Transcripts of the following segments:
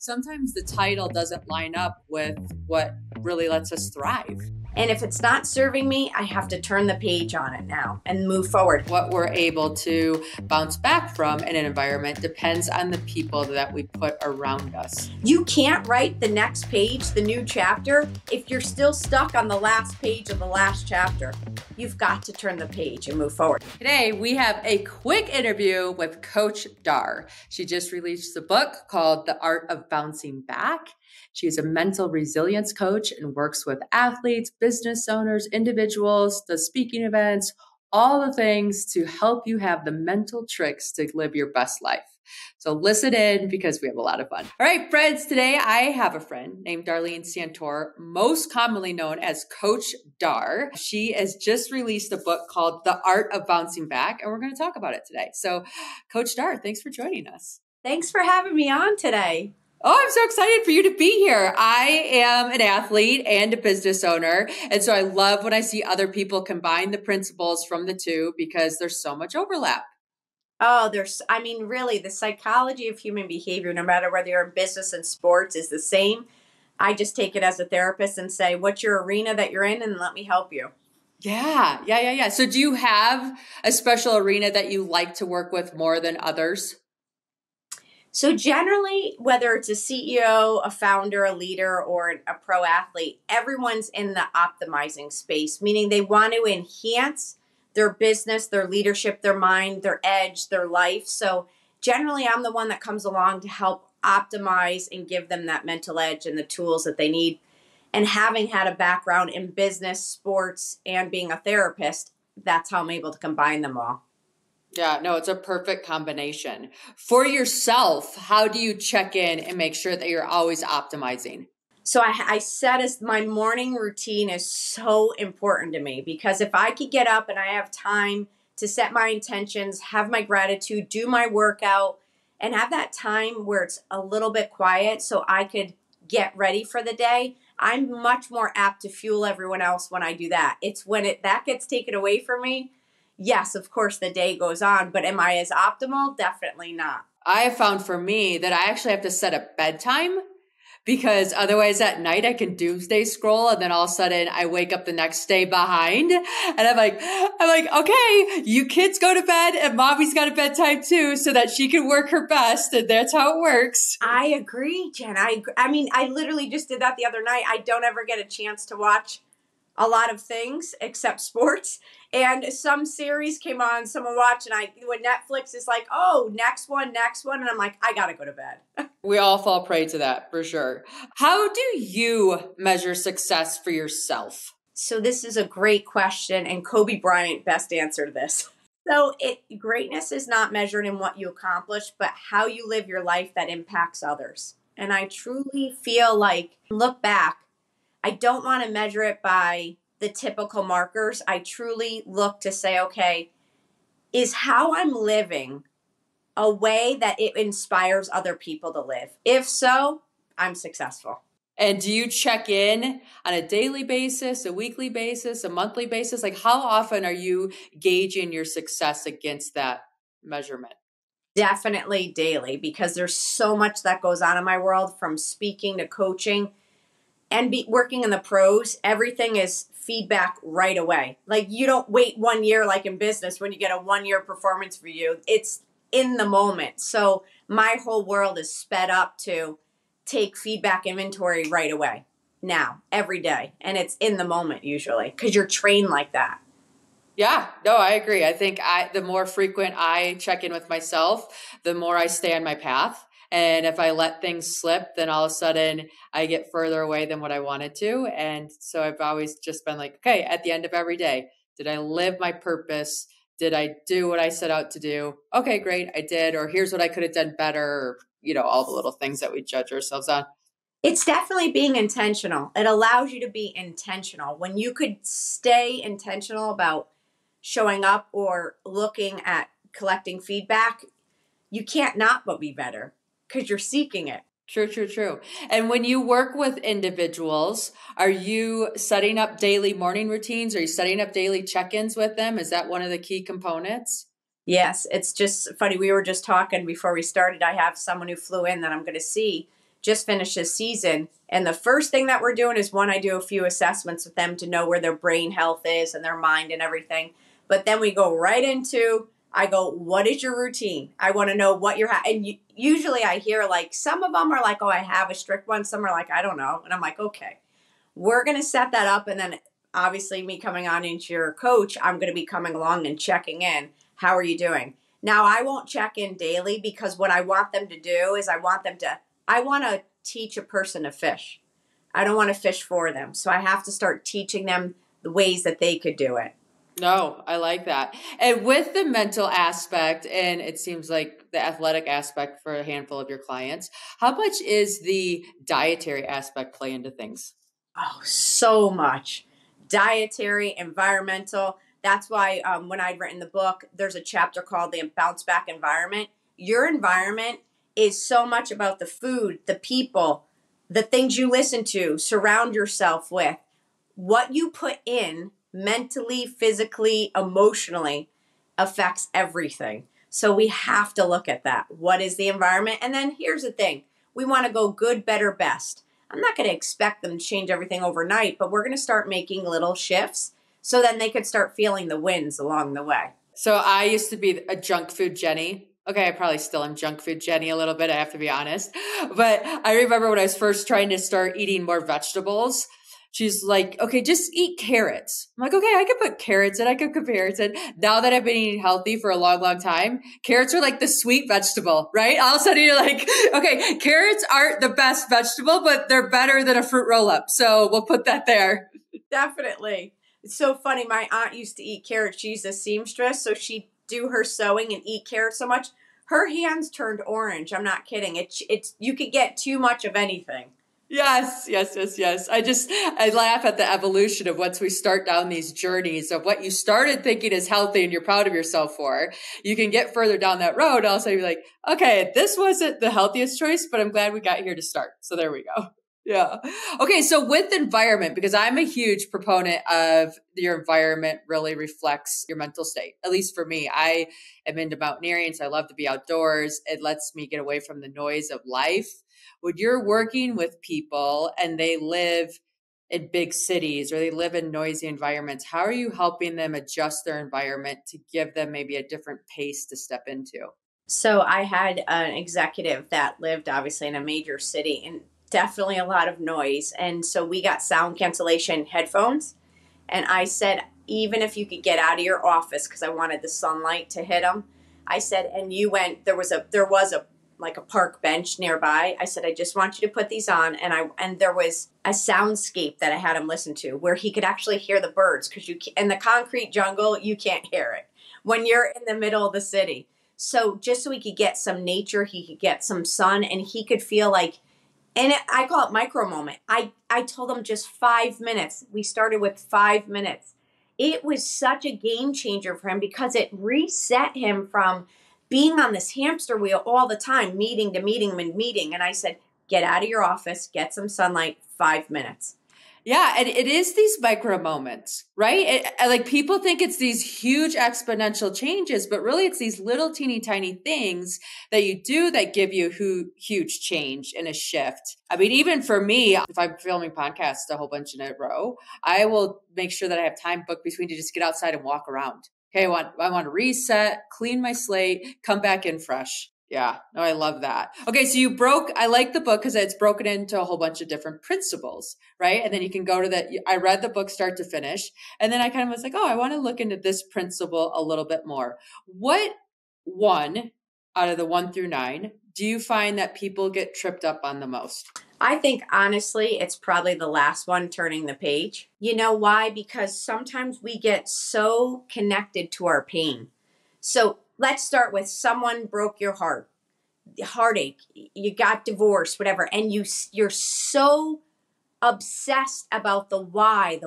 sometimes the title doesn't line up with what really lets us thrive. And if it's not serving me, I have to turn the page on it now and move forward. What we're able to bounce back from in an environment depends on the people that we put around us. You can't write the next page, the new chapter, if you're still stuck on the last page of the last chapter. You've got to turn the page and move forward. Today, we have a quick interview with Coach Dar. She just released a book called The Art of Bouncing Back. She is a mental resilience coach and works with athletes, business owners, individuals, does speaking events, all the things to help you have the mental tricks to live your best life. So listen in because we have a lot of fun. All right, friends, today I have a friend named Darlene Santore, most commonly known as Coach Dar. She has just released a book called The Art of Bouncing Back, and we're going to talk about it today. So Coach Dar, thanks for joining us. Thanks for having me on today. Oh, I'm so excited for you to be here. I am an athlete and a business owner. And so I love when I see other people combine the principles from the two because there's so much overlap. Oh, really, the psychology of human behavior, no matter whether you're in business and sports, is the same. I just take it as a therapist and say, what's your arena that you're in? And let me help you. Yeah. So do you have a special arena that you like to work with more than others? So generally, whether it's a CEO, a founder, a leader, or a pro athlete, everyone's in the optimizing space, meaning they want to enhance their business, their leadership, their mind, their edge, their life. So generally, I'm the one that comes along to help optimize and give them that mental edge and the tools that they need. And having had a background in business, sports, and being a therapist, that's how I'm able to combine them all. Yeah, no, it's a perfect combination. For yourself, how do you check in and make sure that you're always optimizing? So I set as my morning routine is so important to me because if I could get up and I have time to set my intentions, have my gratitude, do my workout, and have that time where it's a little bit quiet so I could get ready for the day, I'm much more apt to fuel everyone else when I do that. It's when that gets taken away from me. Yes, of course, the day goes on, but am I as optimal? Definitely not. I have found for me that I actually have to set a bedtime because otherwise at night I can doomsday scroll and then all of a sudden I wake up the next day behind and I'm like, okay, you kids go to bed and mommy's got a bedtime too so that she can work her best. And that's how it works. I agree, Jen. I literally just did that the other night. I don't ever get a chance to watch a lot of things except sports. And some series came on, someone watched, and when Netflix is like, oh, next one. And I'm like, I got to go to bed. We all fall prey to that for sure. How do you measure success for yourself? So this is a great question. And Kobe Bryant best answered this. So greatness is not measured in what you accomplish, but how you live your life that impacts others. And I truly feel like, look back, I don't want to measure it by the typical markers. I truly look to say, okay, is how I'm living a way that it inspires other people to live? If so, I'm successful. And do you check in on a daily basis, a weekly basis, a monthly basis? Like how often are you gauging your success against that measurement? Definitely daily, because there's so much that goes on in my world, from speaking to coaching. And working in the pros, everything is feedback right away. Like you don't wait 1 year like in business when you get a 1 year performance review. It's in the moment. So my whole world is sped up to take feedback inventory right away, now, every day. And it's in the moment usually because you're trained like that. Yeah, no, I agree. I think the more frequent I check in with myself, the more I stay on my path. And if I let things slip, then all of a sudden I get further away than what I wanted to. And so I've always just been like, okay, at the end of every day, did I live my purpose? Did I do what I set out to do? Okay, great, I did. Or here's what I could have done better. Or, all the little things that we judge ourselves on. It's definitely being intentional. It allows you to be intentional. When you could stay intentional about showing up or looking at collecting feedback, you can't not but be better. Because you're seeking it. True. And when you work with individuals, are you setting up daily morning routines? Are you setting up daily check-ins with them? Is that one of the key components? Yes, it's just funny. We were just talking before we started. I have someone who flew in that I'm going to see just finished his season. And the first thing that we're doing is, one, I do a few assessments with them to know where their brain health is and their mind and everything. But then we go right into, I go, what is your routine? I want to know what you're and usually I hear like, some of them are like, oh, I have a strict one. Some are like, I don't know. And I'm like, okay, we're going to set that up. And then obviously me coming on into your coach, I'm going to be coming along and checking in. How are you doing? Now, I won't check in daily, because what I want them to do is I want to teach a person to fish. I don't want to fish for them. So I have to start teaching them the ways that they could do it. No, I like that. And with the mental aspect, and it seems like the athletic aspect for a handful of your clients, how much is the dietary aspect play into things? Oh, so much. Dietary, environmental. That's why when I'd written the book, there's a chapter called the Bounce Back Environment. Your environment is so much about the food, the people, the things you listen to, surround yourself with. What you put in mentally, physically, emotionally affects everything. So we have to look at that. What is the environment? And then here's the thing. We want to go good, better, best. I'm not going to expect them to change everything overnight, but we're going to start making little shifts so then they could start feeling the wins along the way. So I used to be a junk food Jenny. Okay, I probably still am junk food Jenny a little bit, I have to be honest. But I remember when I was first trying to start eating more vegetables, she's like, okay, just eat carrots. I'm like, okay, I could put carrots in. I could put carrots in. Now that I've been eating healthy for a long, long time, carrots are like the sweet vegetable, right? All of a sudden you're like, okay, carrots aren't the best vegetable, but they're better than a fruit roll-up. So we'll put that there. Definitely. It's so funny. My aunt used to eat carrots. She's a seamstress, so she'd do her sewing and eat carrots so much. Her hands turned orange. I'm not kidding. It's you could get too much of anything. Yes. I laugh at the evolution of once we start down these journeys of what you started thinking is healthy and you're proud of yourself for, you can get further down that road. Also, you're like, okay, this wasn't the healthiest choice, but I'm glad we got here to start. So there we go. Yeah. Okay. So with environment, because I'm a huge proponent of your environment really reflects your mental state. At least for me, I am into mountaineering. So I love to be outdoors. It lets me get away from the noise of life. When you're working with people and they live in big cities or they live in noisy environments, how are you helping them adjust their environment to give them maybe a different pace to step into? So I had an executive that lived obviously in a major city and definitely a lot of noise. And so we got sound cancellation headphones. And I said, even if you could get out of your office, because I wanted the sunlight to hit them, I said, and you went, there was a like a park bench nearby. I said, I just want you to put these on. And there was a soundscape that I had him listen to where he could actually hear the birds, because in the concrete jungle, you can't hear it when you're in the middle of the city. So just so he could get some nature, he could get some sun, and he could feel like, and I call it micromoment. I told him just 5 minutes. We started with 5 minutes. It was such a game changer for him because it reset him from being on this hamster wheel all the time, meeting to meeting and meeting. And I said, get out of your office, get some sunlight, 5 minutes. Yeah. And it is these micro moments, right? Like people think it's these huge exponential changes, but really it's these little teeny tiny things that you do that give you huge change and a shift. I mean, even for me, if I'm filming podcasts a whole bunch in a row, I will make sure that I have time booked between to just get outside and walk around. Okay, I want to reset, clean my slate, come back in fresh. Yeah, no, I love that. Okay, so I like the book because it's broken into a whole bunch of different principles, right? And then you can go to that. I read the book start to finish. And then I kind of was like, oh, I want to look into this principle a little bit more. What one out of the 1 through 9 do you find that people get tripped up on the most? I think honestly, it's probably the last one, turning the page. You know why? Because sometimes we get so connected to our pain. So let's start with someone broke your heart, heartache, you got divorced, whatever. And you're so obsessed about the why.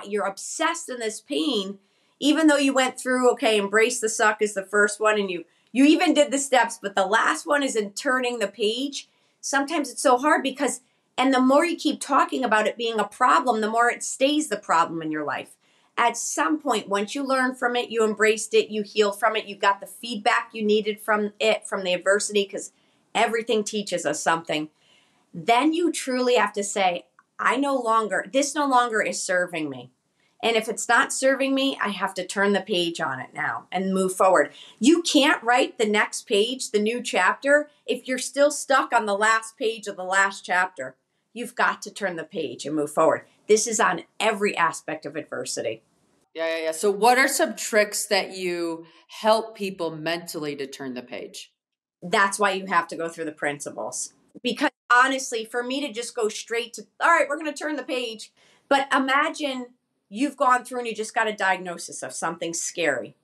You're obsessed in this pain, even though you went through, okay, embrace the suck is the first one. And you even did the steps, but the last one is in turning the page. Sometimes it's so hard because, and the more you keep talking about it being a problem, the more it stays the problem in your life. At some point, once you learn from it, you embraced it, you healed from it, you got the feedback you needed from it, from the adversity, because everything teaches us something. then you truly have to say, this no longer is serving me. And if it's not serving me, I have to turn the page on it now and move forward. You can't write the next page, the new chapter, if you're still stuck on the last page of the last chapter. You've got to turn the page and move forward. This is on every aspect of adversity. Yeah. So what are some tricks that you help people mentally to turn the page? That's why you have to go through the principles. Because honestly, for me to just go straight to, all right, we're going to turn the page. But imagine you've gone through and you just got a diagnosis of something scary.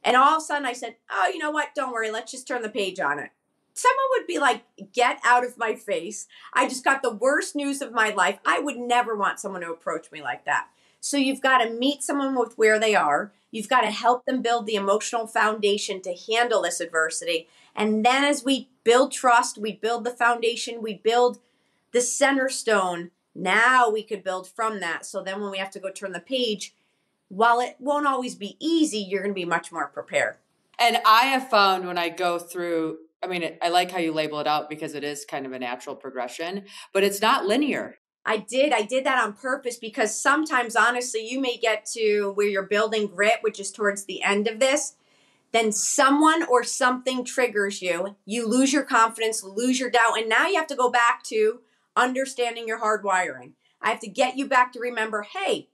And all of a sudden I said, oh, you know what? Don't worry. Let's just turn the page on it. Someone would be like, get out of my face. I just got the worst news of my life. I would never want someone to approach me like that. So you've got to meet someone with where they are. You've got to help them build the emotional foundation to handle this adversity. And then as we build trust, we build the foundation, we build the center stone. Now we could build from that. So then when we have to go turn the page, while it won't always be easy, you're going to be much more prepared. And I have found when I go through, I like how you label it out because it is kind of a natural progression, but it's not linear. I did that on purpose because sometimes, honestly, you may get to where you're building grit, which is towards the end of this. Then someone or something triggers you. You lose your confidence, lose your doubt. And now you have to go back to understanding your hardwiring. I have to get you back to remember, hey,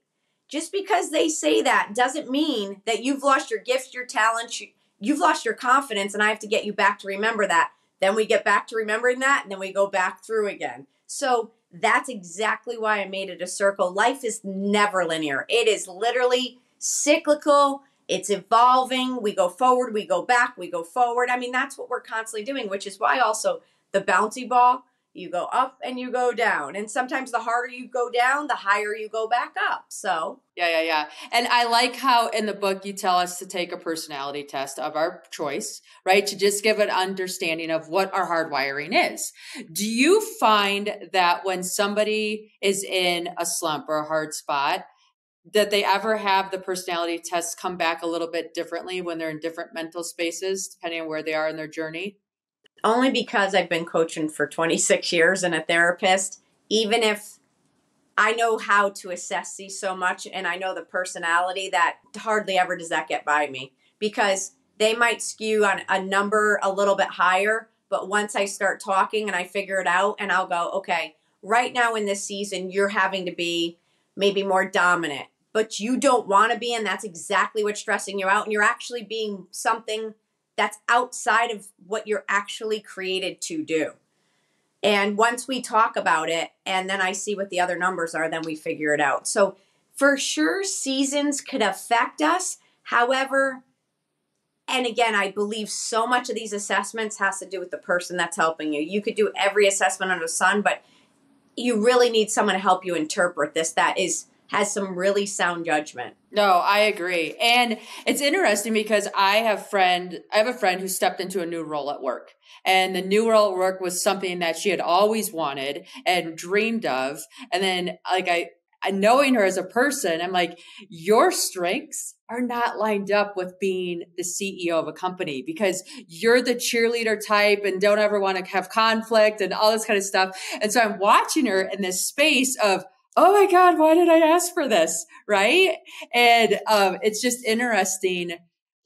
just because they say that doesn't mean that you've lost your gifts, your talents, you've lost your confidence. And I have to get you back to remember that. Then we get back to remembering that. And then we go back through again. So that's exactly why I made it a circle. Life is never linear. It is literally cyclical. It's evolving. We go forward, we go back, we go forward. That's what we're constantly doing, which is why also the bouncy ball, you go up and you go down. And sometimes the harder you go down, the higher you go back up. So. Yeah. And I like how in the book you tell us to take a personality test of our choice, right? To just give an understanding of what our hardwiring is. Do you find that when somebody is in a slump or a hard spot, that they ever have the personality tests come back a little bit differently when they're in different mental spaces, depending on where they are in their journey? Only because I've been coaching for 26 years and a therapist, even if I know how to assess these so much and I know the personality, that hardly ever does that get by me because they might skew on a number a little bit higher. But once I start talking and I figure it out and I'll go, okay, right now in this season, you're having to be maybe more dominant, but you don't want to be, and that's exactly what's stressing you out. And you're actually being something that's outside of what you're actually created to do. And once we talk about it, and then I see what the other numbers are, then we figure it out. So for sure, seasons could affect us. However, and again, I believe so much of these assessments has to do with the person that's helping you. You could do every assessment under the sun, but you really need someone to help you interpret this that has some really sound judgment. No, I agree. And it's interesting because I have a friend who stepped into a new role at work. And the new role at work was something that she had always wanted and dreamed of. And then I knowing her as a person, I'm like, your strengths are not lined up with being the CEO of a company because you're the cheerleader type and don't ever want to have conflict and all this kind of stuff. And so I'm watching her in this space of, oh my God, why did I ask for this? Right. And it's just interesting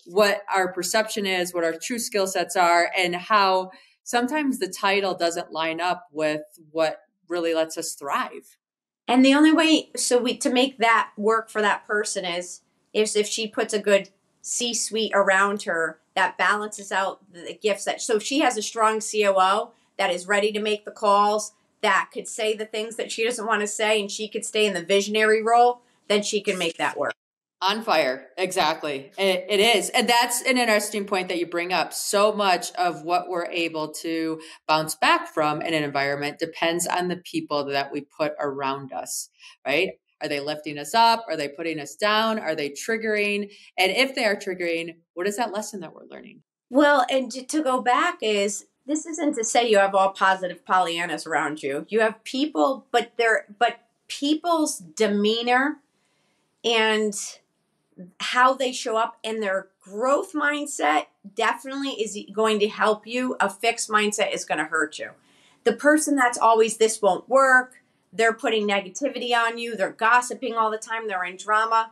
what our perception is, what our true skill sets are, and how sometimes the title doesn't line up with what really lets us thrive. And the only way to make that work for that person is if she puts a good C-suite around her that balances out the gifts so if she has a strong COO that is ready to make the calls, that could say the things that she doesn't want to say, and she could stay in the visionary role, then she can make that work. On fire. Exactly. It is. And that's an interesting point that you bring up. So much of what we're able to bounce back from in an environment depends on the people that we put around us, right? Are they lifting us up? Are they putting us down? Are they triggering? And if they are triggering, what is that lesson that we're learning? Well, and to go back this isn't to say you have all positive Pollyannas around you. You have people, but people's demeanor and how they show up and their growth mindset definitely is going to help you. A fixed mindset is going to hurt you. The person that's always, this won't work, they're putting negativity on you, they're gossiping all the time, they're in drama.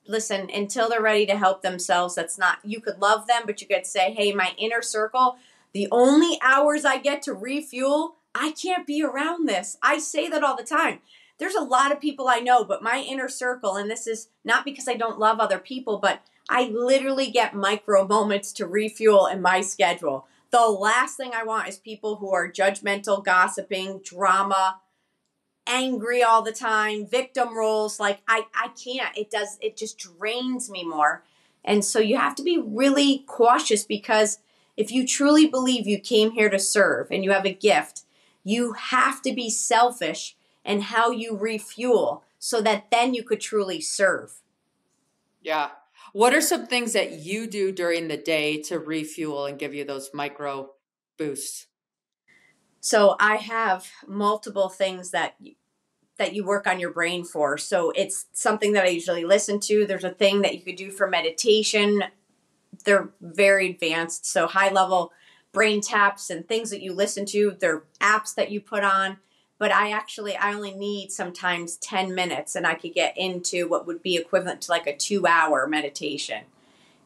Listen, until they're ready to help themselves, that's not, you could love them, but you could say, hey, my inner circle, the only hours I get to refuel, I can't be around this. I say that all the time. There's a lot of people I know, but my inner circle, and this is not because I don't love other people, but I literally get micro moments to refuel in my schedule. The last thing I want is people who are judgmental, gossiping, drama, angry all the time, victim roles. Like I can't. It just drains me more. And so you have to be really cautious, because if you truly believe you came here to serve and you have a gift, you have to be selfish in how you refuel so that then you could truly serve. Yeah. What are some things that you do during the day to refuel and give you those micro boosts? So I have multiple things that you work on your brain for. So it's something that I usually listen to. There's a thing that you could do for meditation. They're very advanced. So high level brain taps and things that you listen to. They're apps that you put on. But I only need sometimes 10 minutes, and I could get into what would be equivalent to like a 2-hour meditation.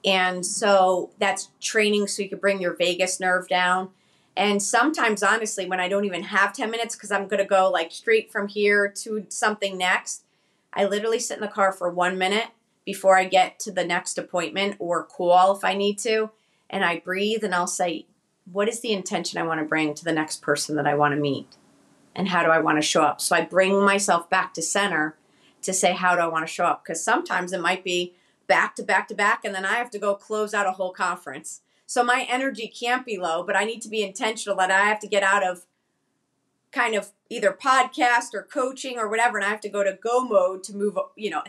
And so that's training so you could bring your vagus nerve down. And sometimes, honestly, when I don't even have 10 minutes, because I'm going to go like straight from here to something next, I literally sit in the car for 1 minute before I get to the next appointment or call if I need to. And I breathe and I'll say, what is the intention I want to bring to the next person that I want to meet? And how do I want to show up? So I bring myself back to center to say, how do I want to show up? Because sometimes it might be back to back to back, and then I have to go close out a whole conference. So my energy can't be low, but I need to be intentional that I have to get out of kind of either podcast or coaching or whatever, and I have to go to go mode to move,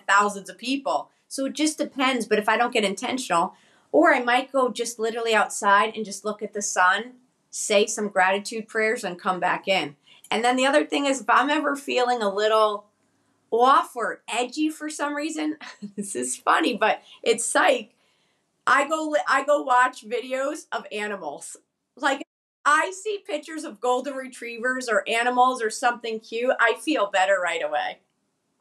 thousands of people. So it just depends. But if I don't get intentional, or I might go just literally outside and just look at the sun, say some gratitude prayers, and come back in. And then the other thing is, if I'm ever feeling a little off or edgy for some reason, this is funny, but it's psych. I go watch videos of animals. Like, I see pictures of golden retrievers or animals or something cute, I feel better right away.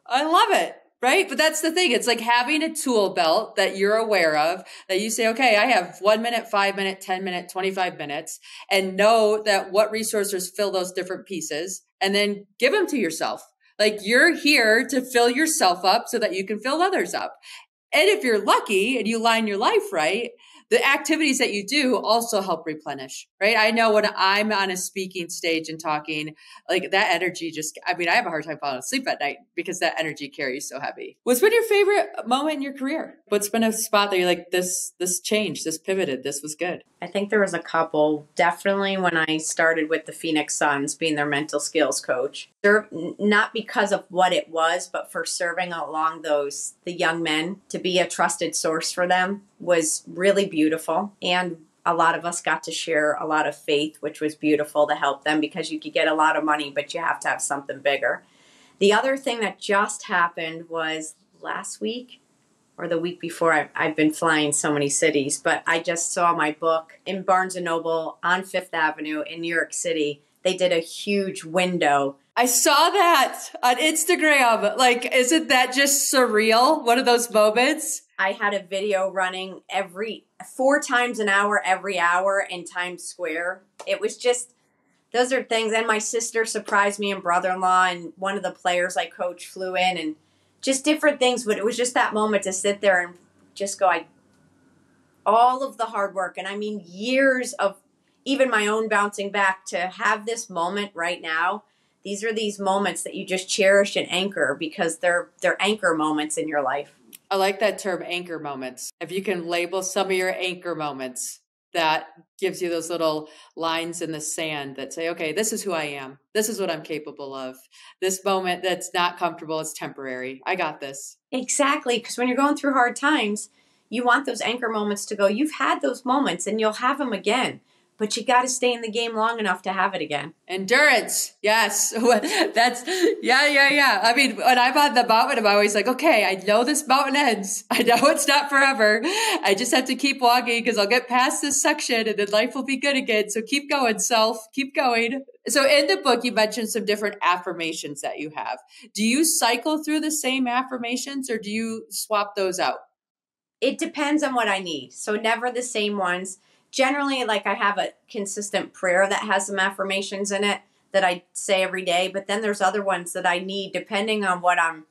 I love it. Right? But that's the thing. It's like having a tool belt that you're aware of, that you say, okay, I have 1 minute, 5 minute, 10 minute, 25 minutes, and know that what resources fill those different pieces, and then give them to yourself. Like, you're here to fill yourself up so that you can fill others up. And if you're lucky and you line your life right, the activities that you do also help replenish, right? I know when I'm on a speaking stage and talking, like that energy I have a hard time falling asleep at night because that energy carries so heavy. What's been your favorite moment in your career? What's been a spot that you're like, this changed, this pivoted, this was good? I think there was a couple. Definitely when I started with the Phoenix Suns, being their mental skills coach. Not because of what it was, but for serving along the young men, to be a trusted source for them was really beautiful. And a lot of us got to share a lot of faith, which was beautiful to help them, because you could get a lot of money, but you have to have something bigger. The other thing that just happened was last week or the week before. I've been flying so many cities, but I just saw my book in Barnes & Noble on Fifth Avenue in New York City. They did a huge window. I saw that on Instagram. Like, isn't that just surreal? One of those moments. I had a video running 4 times an hour, every hour in Times Square. It was just, those are things. And my sister surprised me, and brother-in-law, and one of the players I coach flew in, and just different things. But it was just that moment to sit there and just go, all of the hard work, and I mean years of even my own bouncing back, to have this moment right now. These are these moments that you just cherish and anchor, because they're anchor moments in your life. I like that term, anchor moments. If you can label some of your anchor moments, that gives you those little lines in the sand that say, okay, this is who I am. This is what I'm capable of. This moment that's not comfortable is temporary. I got this. Exactly. Because when you're going through hard times, you want those anchor moments to go. You've had those moments and you'll have them again. but you got to stay in the game long enough to have it again. Endurance. Yes. Yeah. I mean, when I'm on the mountain, I'm always like, okay, I know this mountain ends. I know it's not forever. I just have to keep walking because I'll get past this section and then life will be good again. So keep going, self, keep going. So in the book, you mentioned some different affirmations that you have. Do you cycle through the same affirmations or do you swap those out? It depends on what I need. So never the same ones. Generally, like I have a consistent prayer that has some affirmations in it that I say every day, but then there's other ones that I need depending on what I'm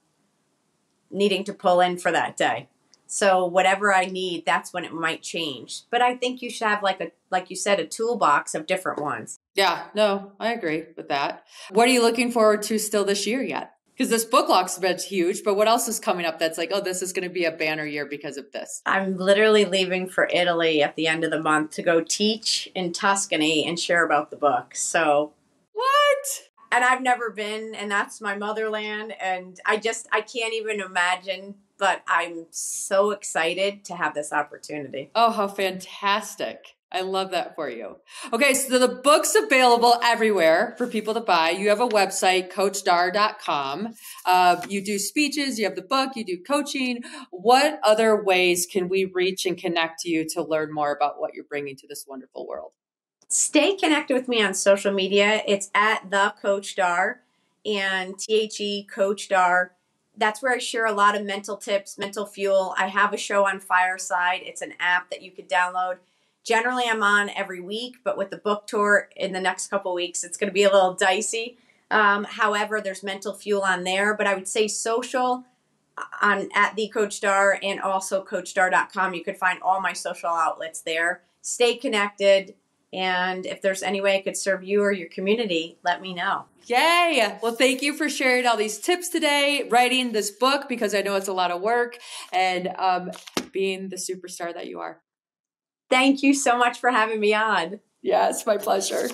needing to pull in for that day. So whatever I need, that's when it might change. But I think you should have like you said, a toolbox of different ones. Yeah, no, I agree with that. What are you looking forward to still this year yet? Because this book launch event's huge, but what else is coming up that's like, oh, this is going to be a banner year because of this? I'm literally leaving for Italy at the end of the month to go teach in Tuscany and share about the book. So what? And I've never been, and that's my motherland. And I can't even imagine, but I'm so excited to have this opportunity. Oh, how fantastic. I love that for you. Okay, so the book's available everywhere for people to buy. You have a website, coachdar.com. You do speeches, you have the book, you do coaching. What other ways can we reach and connect to you to learn more about what you're bringing to this wonderful world? Stay connected with me on social media. It's at the Coach Dar and THE Coach Dar. That's where I share a lot of mental tips, mental fuel. I have a show on Fireside. It's an app that you could download. Generally, I'm on every week, but with the book tour in the next couple of weeks, it's going to be a little dicey. However, there's mental fuel on there, but I would say social on at the Coach Dar and also coachdar.com. You could find all my social outlets there. Stay connected. And if there's any way I could serve you or your community, let me know. Yay! Well, thank you for sharing all these tips today, writing this book, because I know it's a lot of work, and being the superstar that you are. Thank you so much for having me on. Yeah, it's my pleasure.